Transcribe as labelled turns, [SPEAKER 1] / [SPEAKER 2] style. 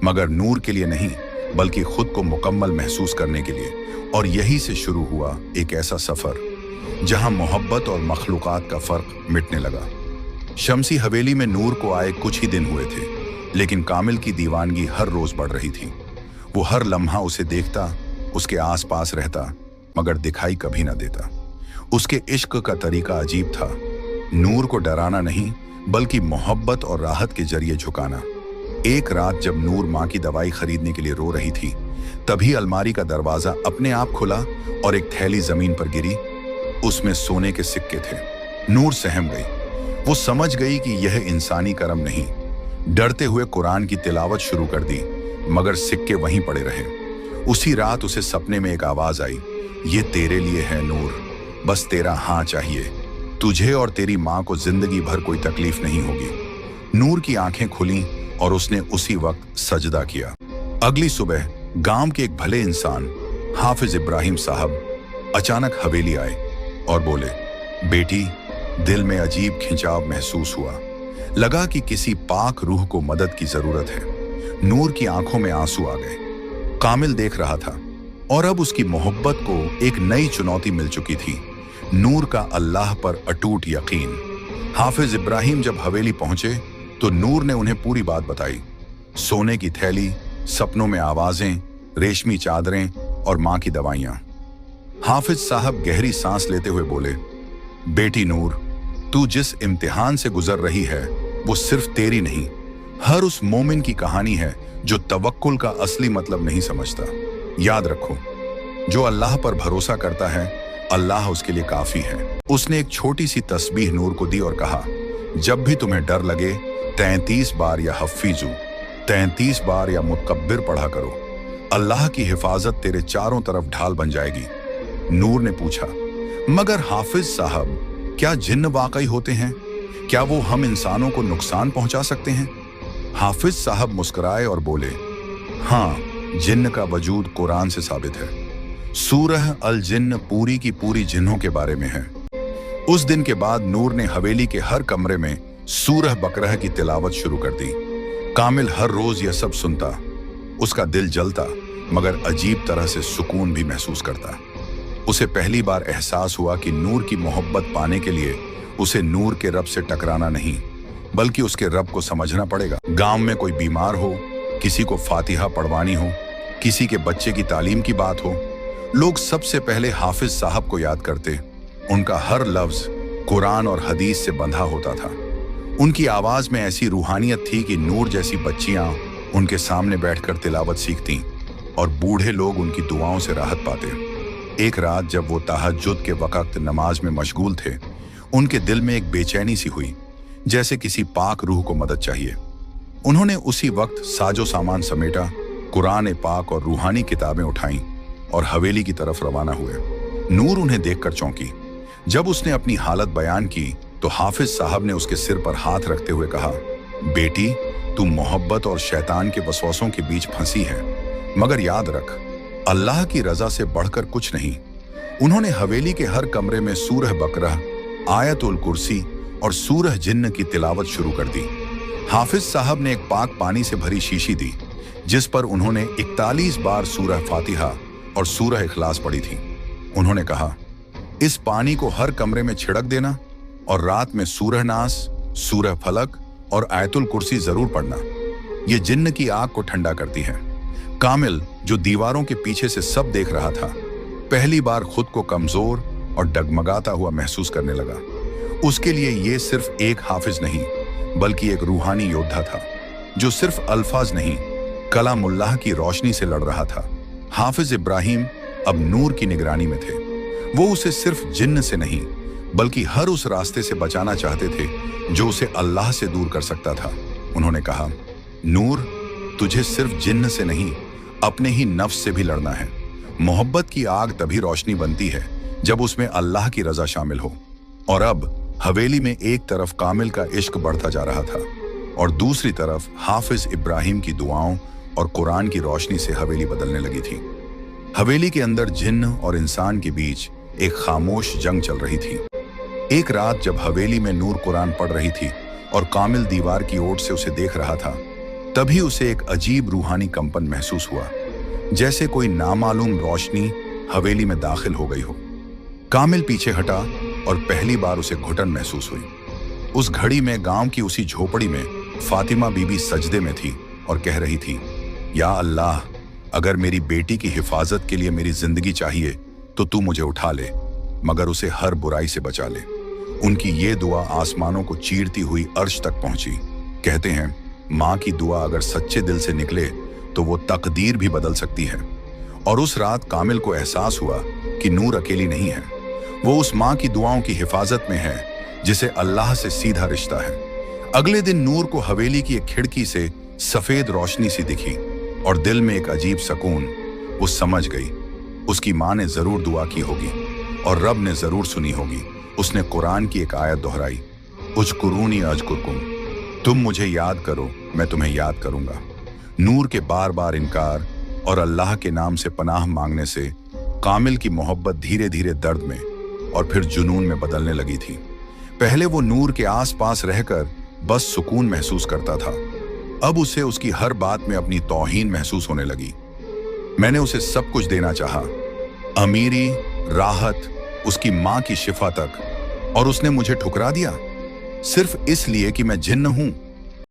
[SPEAKER 1] मगर नूर के लिए नहीं, बल्कि खुद को मुकम्मल महसूस करने के लिए। और यही से शुरू हुआ एक ऐसा सफर जहां मोहब्बत और मखलूकात का फर्क मिटने लगा। शमसी हवेली में नूर को आए कुछ ही दिन हुए थे, लेकिन कामिल की दीवानगी हर रोज बढ़ रही थी। वो हर लम्हा उसे देखता, उसके आसपास रहता, मगर दिखाई कभी ना देता। उसके इश्क का तरीका अजीब था, नूर को डराना नहीं, बल्कि मोहब्बत और राहत के जरिए झुकाना। एक रात जब नूर माँ की दवाई खरीदने के लिए रो रही थी, तभी अलमारी का दरवाजा अपने आप खुला और एक थैली जमीन पर गिरी। उसमें सोने के सिक्के थे। नूर सहम गई। वो समझ गई कि यह इंसानी करम नहीं। डरते हुए कुरान की तिलावत शुरू कर दी, मगर सिक्के वहीं पड़े रहे। उसी रात उसे सपने में एक आवाज आई, ये तेरे लिए है नूर, बस तेरा हाँ चाहिए। तुझे और तेरी माँ को जिंदगी भर कोई तकलीफ नहीं होगी। नूर की आंखें खुलीं और उसने उसी वक्त सजदा किया। अगली सुबह गांव के एक भले इंसान हाफिज इब्राहिम साहब अचानक हवेली आए और बोले, बेटी, दिल में अजीब खिंचाव महसूस हुआ। लगा कि किसी पाक रूह को मदद की जरूरत है। नूर की आंखों में आंसू आ गए। कामिल देख रहा था और अब उसकी मोहब्बत को एक नई चुनौती मिल चुकी थी, नूर का अल्लाह पर अटूट यकीन। हाफिज इब्राहिम जब हवेली पहुंचे तो नूर ने उन्हें पूरी बात बताई। सोने की थैली, सपनों में आवाजें, रेशमी चादरें और मां की दवाइयां। हाफिज साहब गहरी सांस लेते हुए बोले, बेटी नूर, तू जिस इम्तिहान से गुजर रही है वो सिर्फ तेरी नहीं, हर उस मोमिन की कहानी है जो तवक्कुल का असली मतलब नहीं समझता। याद रखो, जो अल्लाह पर भरोसा करता है, अल्लाह उसके लिए काफी है। उसने एक छोटी सी तस्बीह नूर को दी और कहा, जब भी तुम्हें डर लगे 33 बार या हफीजू, 33 बार या मुतकब्बिर पढ़ा करो। अल्लाह की हिफाजत तेरे चारों तरफ ढाल बन जाएगी। नूर ने पूछा, मगर हाफिज साहब, क्या जिन्न वाकई होते हैं? क्या वो हम इंसानों को नुकसान पहुंचा सकते हैं? हाफिज साहब मुस्कुराए और बोले, हाँ, जिन्न का वजूद कुरान से साबित है। सूरह अल जिन्न पूरी की पूरी जिन्नों के बारे में है। उस दिन के बाद नूर ने हवेली के हर कमरे में सूरह बकरह की तिलावत शुरू कर दी। कामिल हर रोज यह सब सुनता। उसका दिल जलता, मगर अजीब तरह से सुकून भी महसूस करता। उसे पहली बार एहसास हुआ कि नूर की मोहब्बत पाने के लिए उसे नूर के रब से टकराना नहीं, बल्कि उसके रब को समझना पड़ेगा। गांव में कोई बीमार हो, किसी को फातिहा पढ़वानी हो, किसी के बच्चे की तालीम की बात हो, लोग सबसे पहले हाफिज साहब को याद करते। उनका हर लफ्ज कुरान और हदीस से बंधा होता था। उनकी आवाज में ऐसी रूहानियत थी कि नूर जैसी बच्चियां उनके सामने बैठकर तिलावत सीखती और बूढ़े लोग उनकी दुआओं से राहत पाते। एक रात जब वो तहज्जुद के वक्त नमाज में मशगूल थे, उनके दिल में एक बेचैनी सी हुई, जैसे किसी पाक रूह को मदद चाहिए। उन्होंने उसी वक्त साजो सामान समेटा, कुरान पाक और रूहानी किताबें उठाईं और हवेली की तरफ रवाना हुए। नूर उन्हें देखकर चौंकी। जब उसने अपनी हालत बयान की तो हाफिज साहब ने उसके सिर पर हाथ रखते हुए कहा, बेटी, तू मोहब्बत और शैतान के वसवसों के बीच फंसी है, मगर याद रख, अल्लाह की रजा से बढ़कर कुछ नहीं। उन्होंने हवेली के हर कमरे में सूरह बकरह, आयतुल कुर्सी और सूरह जिन्न की तिलावत शुरू कर दी। हाफिज साहब ने एक पाक पानी से भरी शीशी दी, जिस पर उन्होंने 41 बार सूरह फातिहा और सूरह इखलास पढ़ी थी। उन्होंने कहा, इस पानी को हर कमरे में छिड़क देना और रात में सूरह नास, सूरह फलक और आयतुल कुर्सी जरूर पढ़ना। ये जिन्न की आग को ठंडा करती है। कामिल, जो दीवारों के पीछे से सब देख रहा था, पहली बार खुद को कमजोर और डगमगाता हुआ महसूस करने लगा। उसके लिए ये सिर्फ एक हाफिज नहीं, बल्कि एक रूहानी योद्धा था, जो सिर्फ अल्फाज नहीं, कलामुल्लाह की रोशनी से लड़ रहा था। हाफिज इब्राहिम अब नूर की निगरानी में थे। वो उसे सिर्फ जिन्न से नहीं, बल्कि हर उस रास्ते से बचाना चाहते थे जो उसे अल्लाह से दूर कर सकता था। उन्होंने कहा, नूर, तुझे सिर्फ जिन्न से नहीं, अपने ही नफ्स से भी लड़ना है। मोहब्बत की आग तभी रोशनी बनती है जब उसमें अल्लाह की रजा शामिल हो। और अब हवेली में एक तरफ कामिल का इश्क बढ़ता जा रहा था और दूसरी तरफ हाफिज इब्राहिम की दुआओं और कुरान की रोशनी से हवेली बदलने लगी थी। हवेली के अंदर जिन्न और इंसान के बीच एक खामोश जंग चल रही थी। एक रात जब हवेली में नूर कुरान पढ़ रही थी और कामिल दीवार की ओर से उसे देख रहा था, तभी उसे एक अजीब रूहानी कंपन महसूस हुआ, जैसे कोई नामालूम रोशनी हवेली में दाखिल हो गई हो। कामिल पीछे हटा और पहली बार उसे घुटन महसूस हुई। उस घड़ी में गांव की उसी झोपड़ी में फातिमा बीबी सजदे में थी और कह रही थी, या अल्लाह, अगर मेरी बेटी की हिफाजत के लिए मेरी जिंदगी चाहिए तो तू मुझे उठा ले, मगर उसे हर बुराई से बचा ले। उनकी ये दुआ आसमानों को चीरती हुई अर्श तक पहुंची। कहते हैं, माँ की दुआ अगर सच्चे दिल से निकले तो वो तकदीर भी बदल सकती है। और उस रात कामिल को एहसास हुआ कि नूर अकेली नहीं है, वो उस माँ की दुआओं की हिफाजत में है जिसे अल्लाह से सीधा रिश्ता है। अगले दिन नूर को हवेली की एक खिड़की से सफेद रोशनी सी दिखी और दिल में एक अजीब सुकून। वो समझ गई, उसकी माँ ने जरूर दुआ की होगी और रब ने जरूर सुनी होगी। उसने कुरान की एक आयत दोहराई, उज़कुरूनी अज़कुरकुम, तुम मुझे याद करो, मैं तुम्हें याद करूंगा। नूर के बार बार इनकार और अल्लाह के नाम से पनाह मांगने से कामिल की मोहब्बत धीरे धीरे दर्द में और फिर जुनून में बदलने लगी थी। पहले वो नूर के आसपास रहकर बस सुकून महसूस करता था, अब उसे उसकी हर बात में अपनी तौहीन महसूस होने लगी। मैंने उसे सब कुछ देना चाहा, अमीरी, राहत, उसकी माँ की शिफा तक, और उसने मुझे ठुकरा दिया सिर्फ इसलिए कि मैं जिन्न हूं।